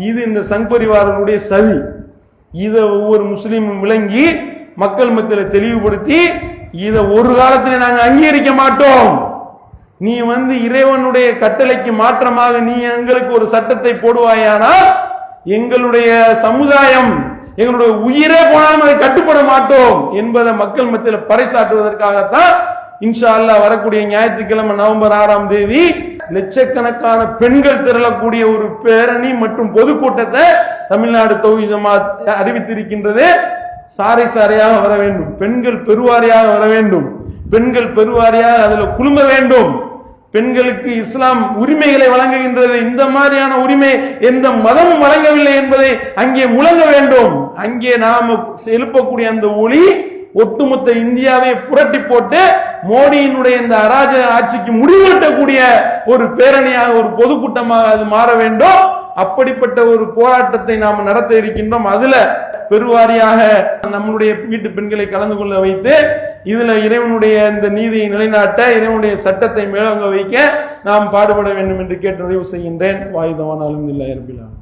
இது இந்த சங் பரிவாரங்களுடைய சதி. இதை ஒவ்வொரு முஸ்லீமும் விளங்கி மக்கள் மத்தியில் தெளிவுபடுத்தி இதை ஒரு காலத்தில் நாங்கள் அங்கீகரிக்க மாட்டோம். நீ இறைவனுடைய கட்டளைக்கு மாற்றமாக நீ எங்களுக்கு ஒரு சட்டத்தை போடுவாயானால் எங்களுடைய சமுதாயம், எங்களுடைய உயிரே போனாலும் அதை கட்டுப்பட மாட்டோம் என்பதை மக்கள் மத்தியில் பறைசாற்றுவதற்காகத்தான் இன்ஷா அல்லாஹ் வரக்கூடிய ஞாயிற்றுக்கிழமை நவம்பர் 6ஆம் தேதி லட்சக்கணக்கான பெண்கள் திரளக்கூடிய ஒரு பேரணி மற்றும் பொதுக்கூட்டத்தை தமிழ்நாடு தௌஹீத் ஜமாத் அறிவித்திருக்கின்றது. சாரை சாரையாக வர வேண்டும், பெண்கள் பெருவாரியாக வர வேண்டும், பெண்கள் பெருவாரியாக அதில் குழும வேண்டும். பெண்களுக்கு இஸ்லாம் உரிமைகளை வழங்குகின்றது. இந்த மாதிரியான உரிமை எந்த மதமும் வழங்கவில்லை என்பதை அங்கே முழங்க வேண்டும். அங்கே நாம் எழுப்பக்கூடிய அந்த ஒளி ஒட்டுமொத்த இந்தியாவை புரட்டி போட்டு மோடியினுடைய இந்த அராஜக ஆட்சிக்கு முடிவெட்டக்கூடிய ஒரு பேரணியாக, ஒரு பொதுக்கூட்டமாக அது மாற வேண்டும். அப்படிப்பட்ட ஒரு போராட்டத்தை நாம் நடத்த இருக்கின்றோம். அதுல பெருவாரியாக நம்முடைய வீட்டு பெண்களை கலந்து கொள்ள வைத்து இதுல இறைவனுடைய இந்த நீதியை நிலைநாட்ட, இறைவனுடைய சட்டத்தை மேலோங்க வைக்க நாம் பாடுபட வேண்டும் என்று கேட்டு நிறைவு செய்கின்றேன். வாயுதவான் அல்ஹம்துலில்லாஹி ரப்பில் ஆலமீன்.